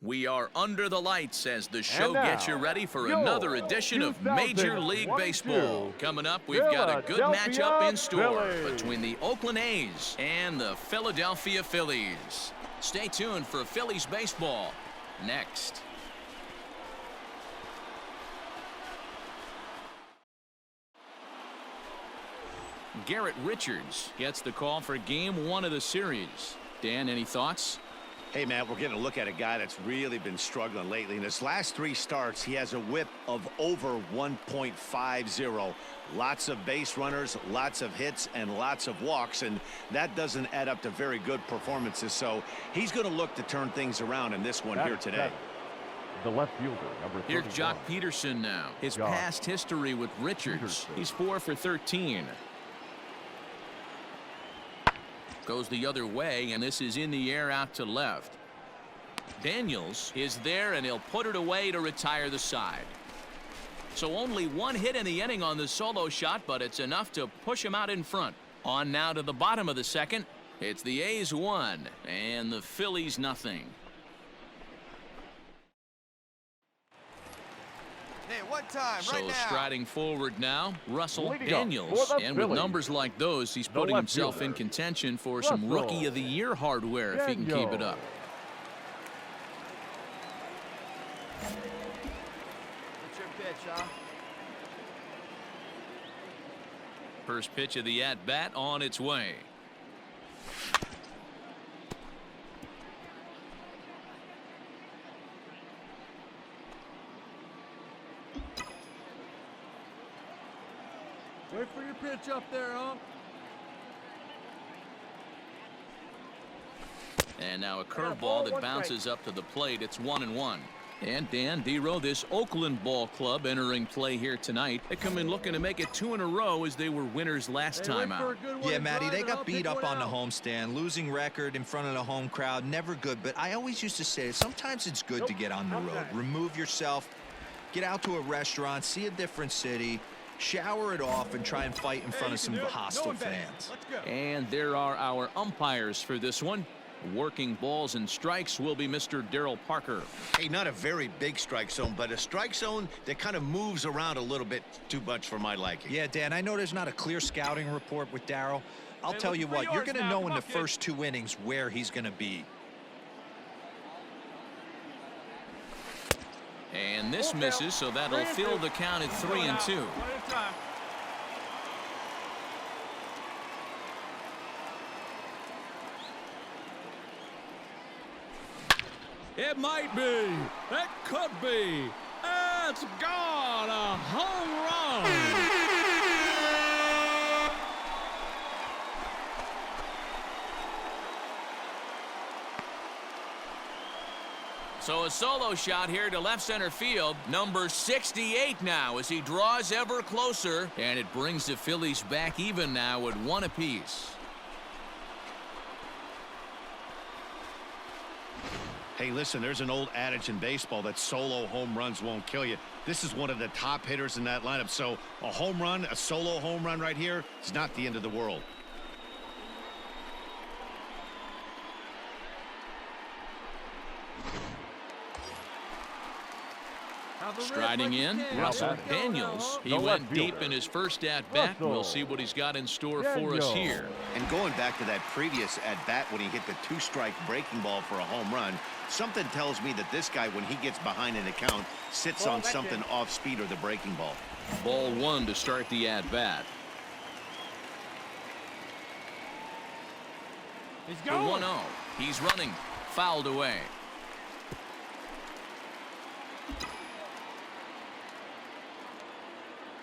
We are under the lights as the show gets you ready for another edition of Major League Baseball. Coming up, we've got a good matchup in store between the Oakland A's and the Philadelphia Phillies. Stay tuned for Phillies baseball next. Garrett Richards gets the call for Game 1 of the series. Dan, any thoughts? Hey, Matt, we're getting a look at a guy that's really been struggling lately. In his last 3 starts, he has a whip of over 1.50. Lots of base runners, lots of hits, and lots of walks, and that doesn't add up to very good performances. So he's going to look to turn things around in this one here today. The left fielder, number 31. Here's Jock Peterson now. His past history with Richards. He's 4 for 13. Goes the other way, and this is in the air out to left. Daniels is there, and he'll put it away to retire the side. So only 1 hit in the inning on the solo shot, but it's enough to push him out in front. On now to the bottom of the second. It's the A's 1 and the Phillies nothing. Hey, what time? So right now. Striding forward now, Russell Daniels. And with numbers like those, he's putting himself in contention for some Rookie of the Year hardware if he can keep it up. What's your pitch, huh? First pitch of the at-bat on its way. Wait for your pitch up there, huh? And now a curveball that bounces up to the plate. It's 1-1. And Dan Dero, this Oakland ball club entering play here tonight. They come in looking to make it 2 in a row as they were winners last time out. Yeah, Matty, they got beat up on the homestand. Losing record in front of the home crowd, never good. But I always used to say sometimes it's good to get on the road. Remove yourself, get out to a restaurant, see a different city, shower it off, and try and fight in front of some hostile fans. And there are our umpires for this one. Working balls and strikes will be Mr. Darryl Parker. Hey, not a very big strike zone, but a strike zone that kind of moves around a little bit too much for my liking. Yeah, Dan, I know there's not a clear scouting report with Darryl. I'll tell you what, you're going to know in the first 2 innings where he's going to be. And this misses, so that'll fill the count at 3-2. It might be. It could be. It's gone. A home run. So a solo shot here to left center field. Number 68 now as he draws ever closer. And it brings the Phillies back even now at 1 apiece. Hey, listen, there's an old adage in baseball that solo home runs won't kill you. This is one of the top hitters in that lineup. So a home run, a solo home run right here, is not the end of the world. Striding in, Russell Daniels. He went deep in his first at-bat. We'll see what he's got in store for us here. And going back to that previous at-bat when he hit the 2-strike breaking ball for a home run, something tells me that this guy, when he gets behind in the count, sits on something off-speed or the breaking ball. Ball 1 to start the at-bat. He's The going. 1-0. He's running. Fouled away.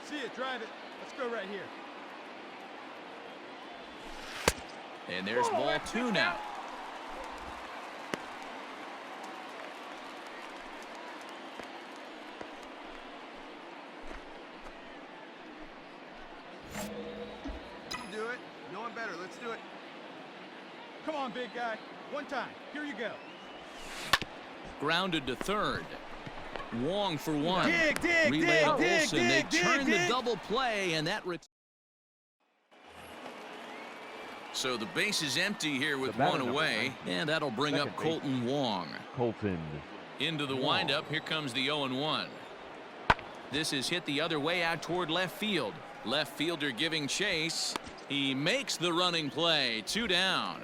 See it, drive it. Let's go right here. And there's ball 2 now. You can do it. No one better. Let's do it. Come on, big guy. One time. Here you go. Grounded to third. Wong for 1. Dig, Relay to Olsen. They turn the double play, and that. So the base is empty here with 1 away, and that'll bring up Colton Wong. Colton Into the windup. Here comes the 0-1. This is hit the other way out toward left field. Left fielder giving chase. He makes the running play. 2 down.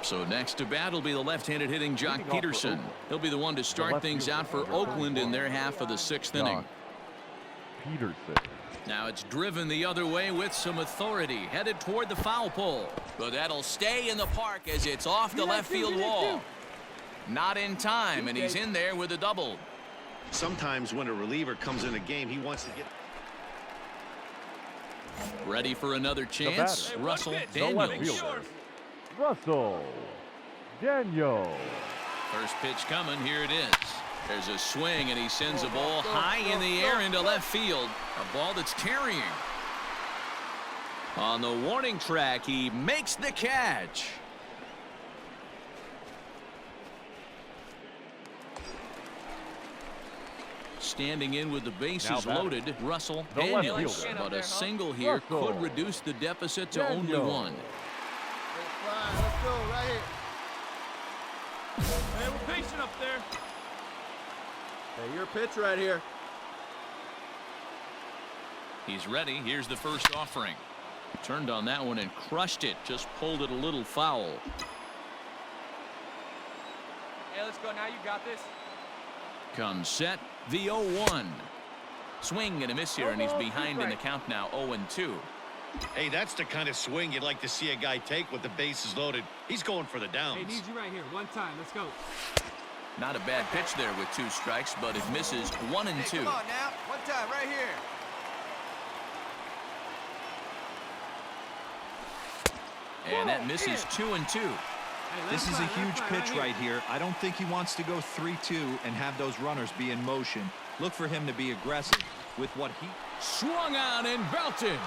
So next to bat will be the left-handed hitting Jock Peterson. He'll be the one to start things out for Oakland in their half of the 6th inning. Peterson. Now it's driven the other way with some authority, headed toward the foul pole. But that'll stay in the park as it's off the left field wall. Not in time, and he's in there with a double. Sometimes when a reliever comes in a game, he wants to get ready for another chance. Russell The left Daniels. fielder, Russell Daniels. First pitch coming. Here it is. There's a swing, and he sends a ball high in the air into left field. A ball that's carrying. On the warning track, he makes the catch. Standing in with the bases loaded, Russell The left Daniels. fielder. But a single here Russell could reduce the deficit to only Daniels. 1. Let's go right here. Hey, we're patient up there. Hey, your pitch right here. He's ready. Here's the first offering. Turned on that one and crushed it. Just pulled it a little foul. Hey, let's go now. You got this. Comes set. The 0-1. Swing and a miss here, and he's behind in the count now. 0-2. Hey, that's the kind of swing you'd like to see a guy take with the bases loaded. He's going for the downs. Hey, need you right here. One time. Let's go. Not a bad pitch there with 2 strikes, but it misses 1 and 2. Come on now. One time right here. And that misses 2 and 2. Hey, This is a huge pitch right here. I don't think he wants to go 3-2 and have those runners be in motion. Look for him to be aggressive with what he Swung on and belted.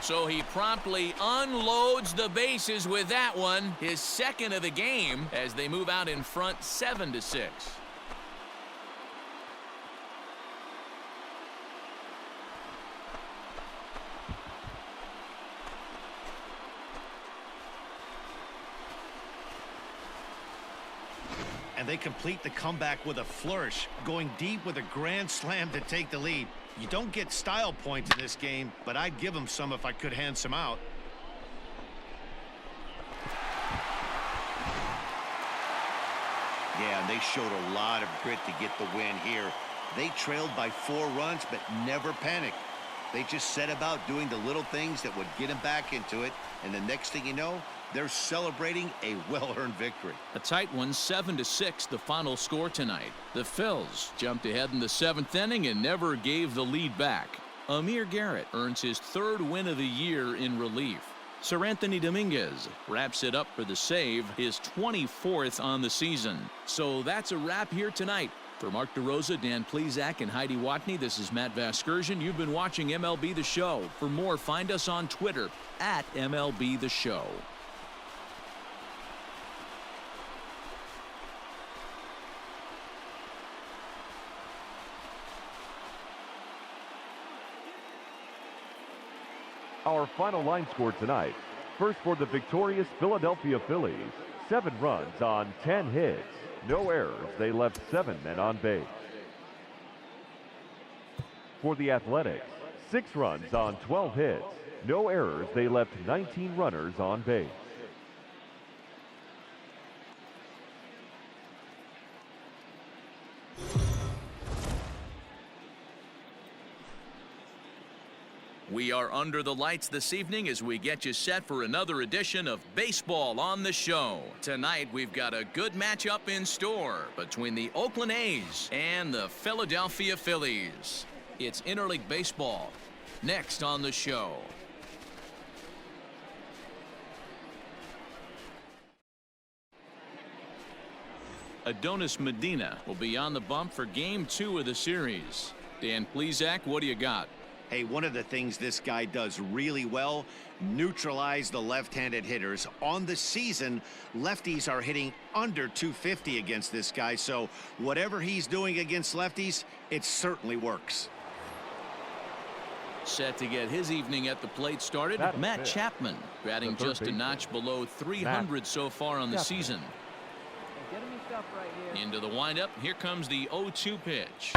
So he promptly unloads the bases with that one, his second of the game, as they move out in front 7-6. And they complete the comeback with a flourish, going deep with a grand slam to take the lead. You don't get style points in this game, but I'd give them some if I could hand some out. Yeah, and they showed a lot of grit to get the win here. They trailed by 4 runs, but never panicked. They just set about doing the little things that would get them back into it, and the next thing you know, they're celebrating a well-earned victory. A tight one, 7-6, the final score tonight. The Phils jumped ahead in the 7th inning and never gave the lead back. Amir Garrett earns his 3rd win of the year in relief. Sir Anthony Dominguez wraps it up for the save, his 24th on the season. So that's a wrap here tonight. For Mark DeRosa, Dan Plesac, and Heidi Watney, this is Matt Vasgersian. You've been watching MLB The Show. For more, find us on Twitter at MLB The Show. Our final line score tonight. First for the victorious Philadelphia Phillies. 7 runs on 10 hits. No errors. They left 7 men on base. For the Athletics. 6 runs on 12 hits. No errors. They left 19 runners on base. We are under the lights this evening as we get you set for another edition of Baseball on the Show. Tonight, we've got a good matchup in store between the Oakland A's and the Philadelphia Phillies. It's interleague baseball next on the show. Adonis Medina will be on the bump for Game 2 of the series. Dan Plesac, what do you got? Hey, one of the things this guy does really well, neutralize the left-handed hitters. On the season, lefties are hitting under 250 against this guy, so whatever he's doing against lefties, it certainly works. Set to get his evening at the plate started. Batting Matt fifth. Chapman batting The third just a baseman. notch below 300 so far on the Chapman. season. Get him your stuff right here. Into the windup. Here comes the 0-2 pitch.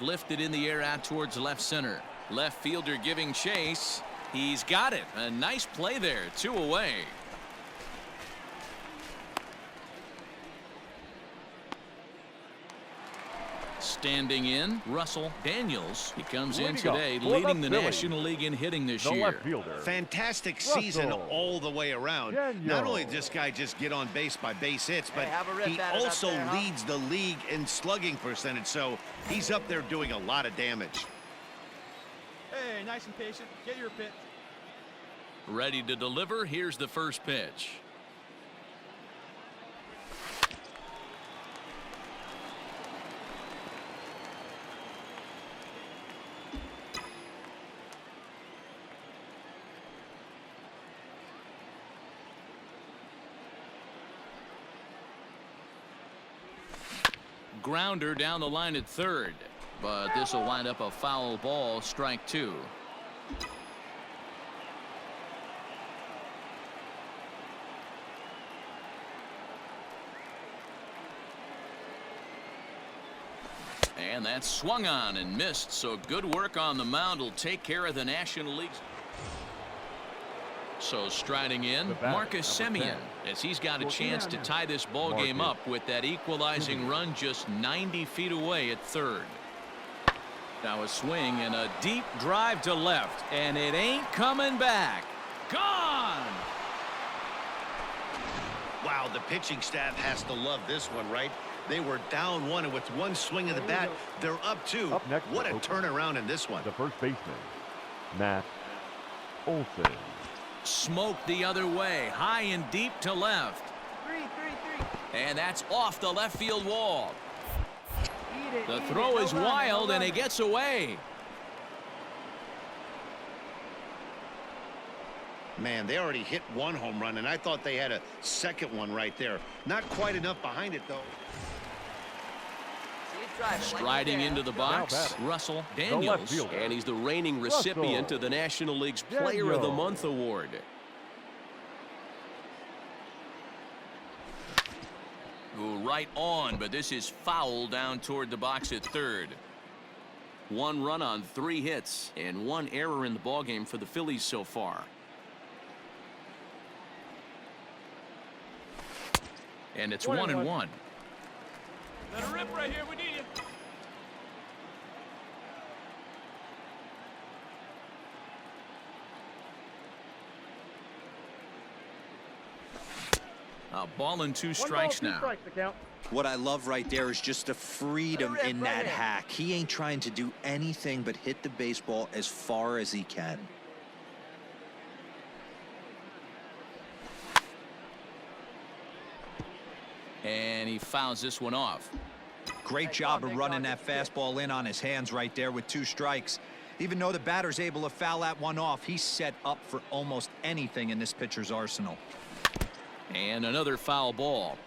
Lifted in the air out towards left center. Left fielder giving chase. He's got it. A nice play there. 2 away. Standing in, Russell Daniels. He comes in Leading off today, for the leading the Phillies. National League in hitting this The year. left fielder. Fantastic season Russell. all the way around. Daniel. Not only did this guy just get on base by base hits, but Hey, have a rip he at it up also there, huh? leads the league in slugging percentage, so he's up there doing a lot of damage. Hey, nice and patient. Get your pitch. Ready to deliver. Here's the first pitch. Grounder down the line at third, but this will wind up a foul ball. Strike 2. And that's swung on and missed, so good work on the mound will take care of the National League. So striding in, The batter, Marcus number Semien, 10. as he's got a Working chance on to him. tie this ball game Marcus up with that equalizing run just 90 feet away at third. Now a swing and a deep drive to left, and it ain't coming back. Gone! Wow, the pitching staff has to love this one, right? They were down 1, and with one swing of the bat, they're up 2. Up next What for a Oakland. turnaround in this one. The first baseman, Matt Olson. Smoked the other way, high and deep to left. 3. And that's off the left field wall. Eat it. The eat throw it. is No runner, wild, no and it runner. gets away. Man, they already hit 1 home run, and I thought they had a second one right there. Not quite enough behind it, though. See it driving, like Striding he's into the there, box, batting. Russell left Daniels. fielder. And he's the reigning recipient Russell of the National League's Player of the Daniels. Month award. Ooh, right on, but this is foul down toward the box at third. 1 run on 3 hits and 1 error in the ballgame for the Phillies so far. And it's 1-1. Let her rip right here. We need you. A ball and 2 strikes now. What I love right there is just the freedom Let her rip in right that here. hack. He ain't trying to do anything but hit the baseball as far as he can. And he fouls this one off. Great Hey, job come on, of big running dog, that it's good. fastball in on his hands right there with 2 strikes. Even though the batter's able to foul that one off, he's set up for almost anything in this pitcher's arsenal. And another foul ball.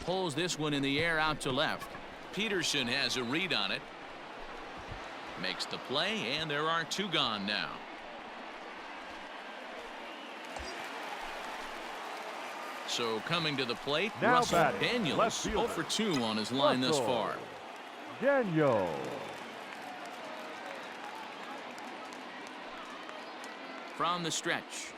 Pulls this one in the air out to left. Peterson has a read on it. Makes the play, and there are 2 gone now. So coming to the plate, Now Russell batting, Daniels left fielder. 0 for 2 on his line thus Russell far. Daniel. From the stretch.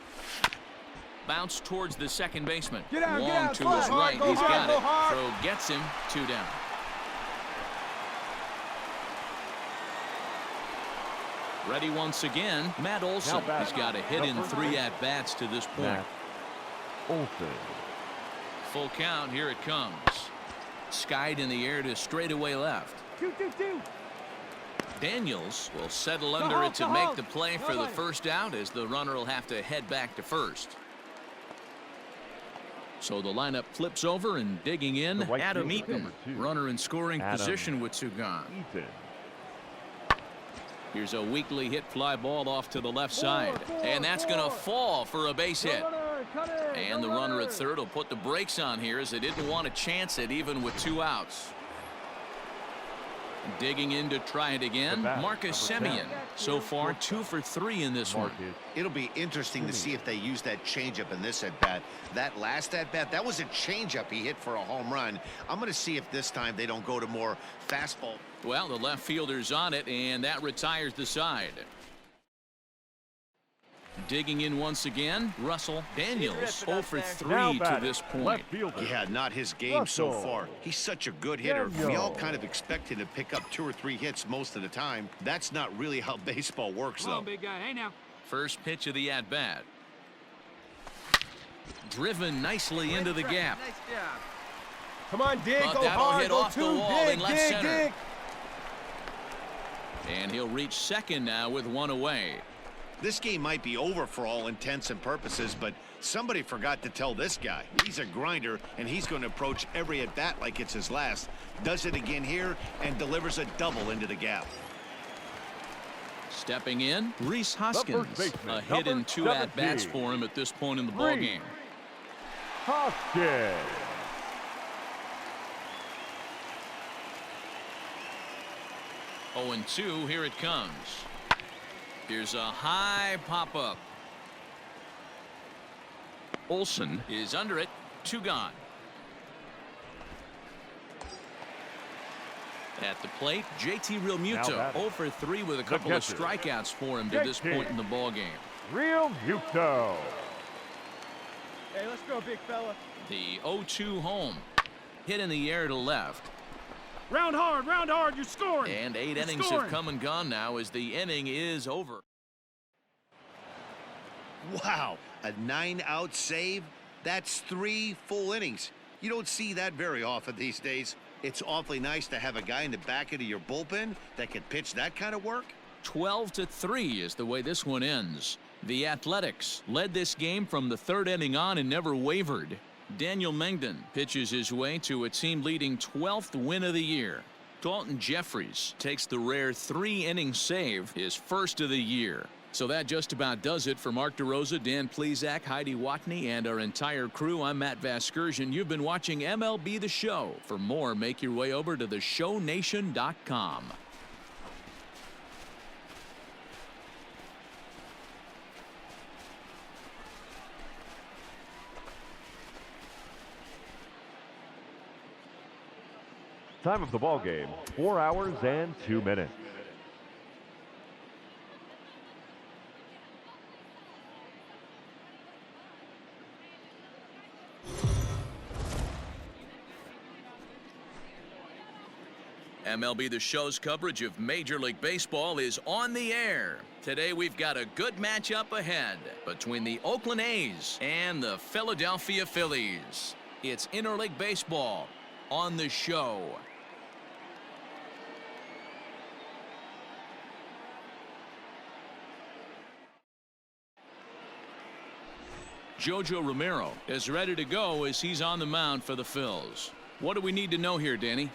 Bounce towards the second baseman. Get out, Long get out, to go his hard, right. go He's hard, got go it. hard. Throw gets him. 2 down. Ready once again. Matt Olson. Now batting, He's got a hit in number 3 9. at-bats to this point. Matt Olson. Full count. Here it comes. Skied in the air to straightaway left. 2-2-2. Daniels will settle under it to make the play for the first out, as the runner will have to head back to first. So the lineup flips over, and digging in, Adam Eaton, runner in scoring position with two gone. Here's a weakly hit fly ball off to the left side, and that's going to fall for a base hit. And the runner at third will put the brakes on here, as they didn't want to chance it even with two outs. Digging in to try it again, Marcus Semien. So far 2 for 3 in this one. It'll be interesting to see if they use that changeup in this at-bat. That last at-bat, that was a changeup he hit for a home run. I'm going to see if this time they don't go to more fastball. Well, the left fielder's on it, and that retires the side. Digging in once again, Russell Daniels 0 for 3 to this point. Yeah, not his game so far. He's such a good hitter. We all kind of expect him to pick up 2 or 3 hits most of the time. That's not really how baseball works, though. Come on, big guy. Hey, now. First pitch of the at-bat. Driven nicely into the gap. Nice job. Come on, dig. But Go that'll hard. hit Go off the two. wall in Dig, left dig, center. dig. And he'll reach second now with 1 away. This game might be over for all intents and purposes, but somebody forgot to tell this guy. He's a grinder, and he's going to approach every at-bat like it's his last. Does it again here and delivers a double into the gap. Stepping in, Rhys Hoskins. A hit and 2 at-bats for him at this point in the ballgame. Hoskins. 0-2, here it comes. Here's a high pop-up. Olsen is under it. 2 gone. At the plate, JT Realmuto 0 for 3 with a couple of strikeouts for him to this point in the ballgame. Realmuto. Hey, let's go, big fella. The 0-2 home. Hit in the air to left. Round hard, you're scoring. And 8 innings have come and gone now, as the inning is over. Wow, a 9-out save? That's 3 full innings. You don't see that very often these days. It's awfully nice to have a guy in the back end of your bullpen that can pitch that kind of work. 12-3 is the way this one ends. The Athletics led this game from the 3rd inning on and never wavered. Daniel Mengden pitches his way to a team-leading 12th win of the year. Dalton Jeffries takes the rare 3-inning save, his first of the year. So that just about does it for Mark DeRosa, Dan Plesac, Heidi Watney, and our entire crew. I'm Matt Vasgersian. You've been watching MLB The Show. For more, make your way over to theshownation.com. Time of the ball game, 4 hours and 2 minutes. MLB The Show's coverage of Major League Baseball is on the air. Today we've got a good matchup ahead between the Oakland A's and the Philadelphia Phillies. It's interleague baseball on the show. Jojo Romero is ready to go as he's on the mound for the Phils. What do we need to know here, Danny?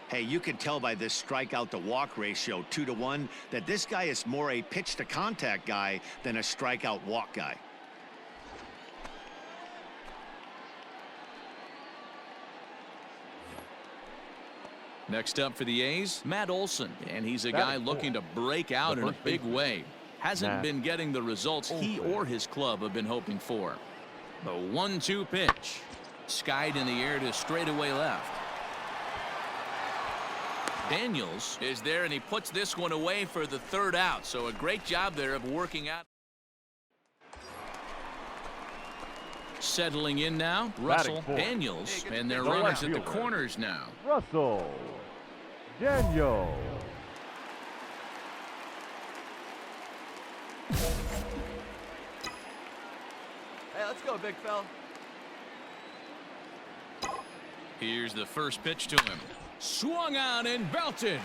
Hey, you can tell by this strikeout to walk ratio 2-to-1 that this guy is more a pitch to contact guy than a strikeout walk guy. Next up for the A's, Matt Olson, and he's a guy looking to break out in a big way. Hasn't been getting the results he or his club have been hoping for. The 1-2 pitch. Skied in the air to straightaway left. Daniels is there, and he puts this one away for the 3rd out. So a great job there of working out. Settling in now, Russell Daniels, and their runners at the corners now. Russell Daniels. Hey, let's go, big fella. Here's the first pitch to him. Swung on and belted.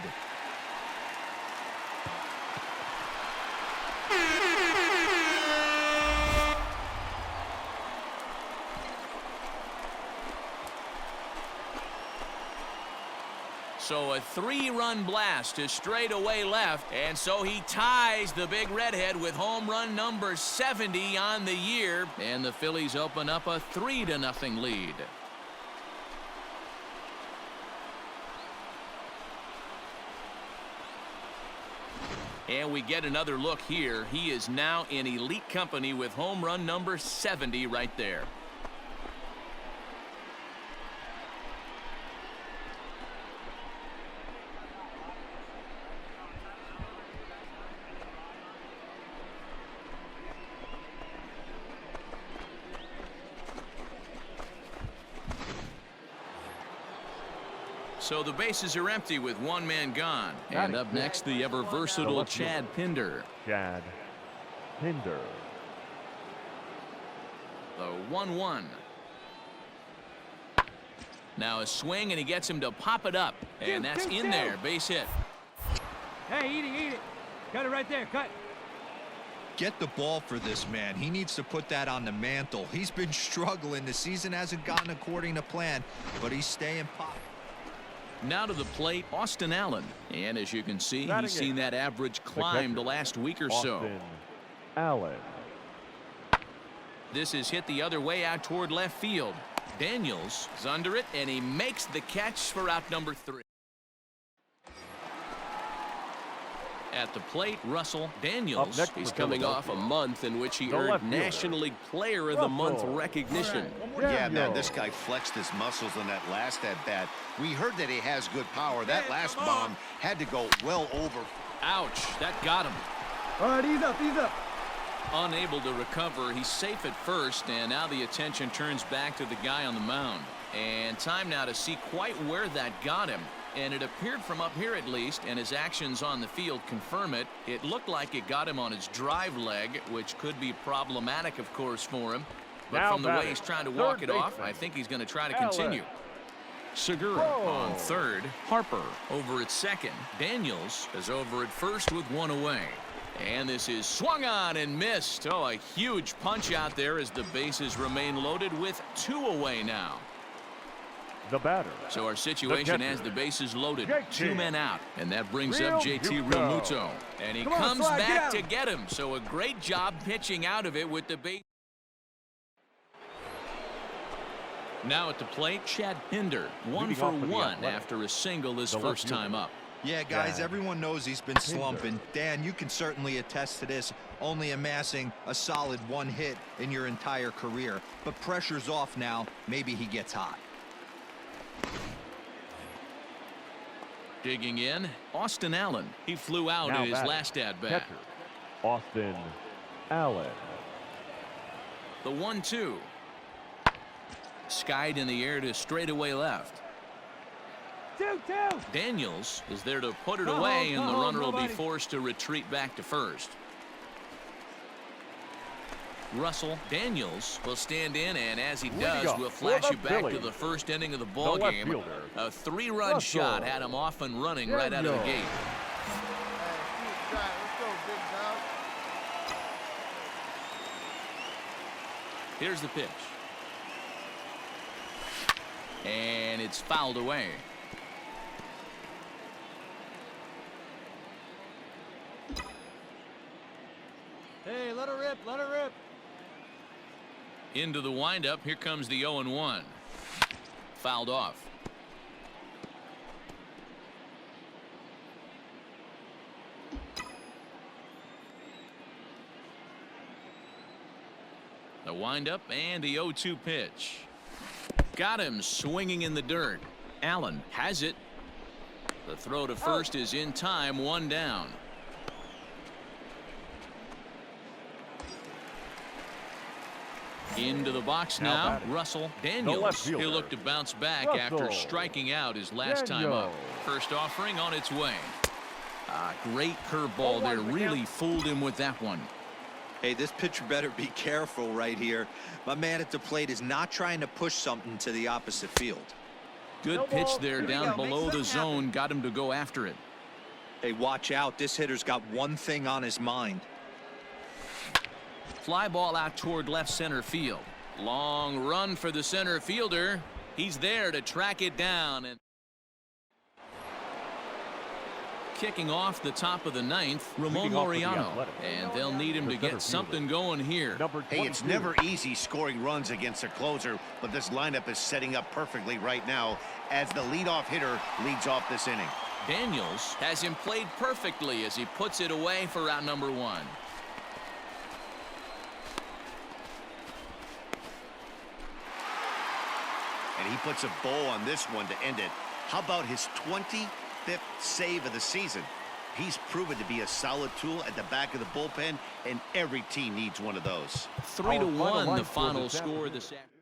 So a 3-run blast to straightaway left, and so he ties the big redhead with home run number 70 on the year, and the Phillies open up a 3-0 lead. And we get another look here. He is now in elite company with home run number 70 right there. So the bases are empty with one man gone. And up next, the ever versatile Chad Pinder. Chad Pinder. The 1-1. Now a swing, and he gets him to pop it up. And that's in there. Base hit. Hey, eat it. Cut it right there. Cut. Get the ball for this man. He needs to put that on the mantle. He's been struggling. The season hasn't gone according to plan, but he's staying pop. Now to the plate, Austin Allen. And as you can see, he's seen that average climb the last week or so. Austin Allen. This is hit the other way out toward left field. Daniels is under it, and he makes the catch for out number 3. At the plate, Russell Daniels. He's coming off a month in which he earned National League Player of the Month recognition. Yeah, man, this guy flexed his muscles on that last at-bat. We heard that he has good power. That last bomb had to go well over. Ouch, that got him. All right, ease up, ease up. Unable to recover, he's safe at first, and now the attention turns back to the guy on the mound. And time now to see quite where that got him. And it appeared from up here at least, and his actions on the field confirm it. It looked like it got him on his drive leg, which could be problematic, of course, for him. But now from the way he's trying to walk it off, I think he's going to try to continue. Segura on third. Harper over at second. Daniels is over at first with one away. And this is swung on and missed. Oh, a huge punch out there as the bases remain loaded with 2 away now. The batter. So our situation has the bases loaded, 2 men out, and that brings up JT Realmuto. And he comes back to get him. So a great job pitching out of it with the base. Now at the plate, Chad Pinder, 1 for 1 after a single his first time up. Yeah, guys, everyone knows he's been slumping. Dan, you can certainly attest to this, only amassing a solid 1 hit in your entire career. But pressure's off now. Maybe he gets hot. Digging in, Austin Allen. He flew out in his last at-bat. Austin Allen. The 1-2. Skied in the air to straightaway left. 2-2. Daniels is there to put it away, and the runner will be forced to retreat back to first. Russell Daniels will stand in, and as he does, we'll flash you back to the first inning of the ball game. A 3-run shot had him off and running right out of the gate. Let's go, big dog. Here's the pitch. And it's fouled away. Hey, let her rip, let her rip. Into the windup. Here comes the 0-1. Fouled off. The windup and the 0-2 pitch. Got him swinging in the dirt. Allen has it. The throw to first is in time, 1 down. Into the box now, Russell Daniels. He'll look to bounce back after striking out his last time up. First offering on its way. Great curveball there. Really fooled him with that one. Hey, this pitcher better be careful right here. My man at the plate is not trying to push something to the opposite field. Good pitch there down below the zone. Got him to go after it. Hey, watch out. This hitter's got one thing on his mind. Fly ball out toward left center field. Long run for the center fielder. He's there to track it down. And kicking off the top of the ninth, Ramon Leading off for the Laureano. Athletics, And they'll need him the to center get something going here. Hey, it's never easy scoring runs against a closer, but this lineup is setting up perfectly right now as the leadoff hitter leads off this inning. Daniels has him played perfectly as he puts it away for out number 1. And he puts a bow on this one to end it. How about his 25th save of the season? He's proven to be a solid tool at the back of the bullpen, and every team needs one of those. 3-1 the final score this afternoon.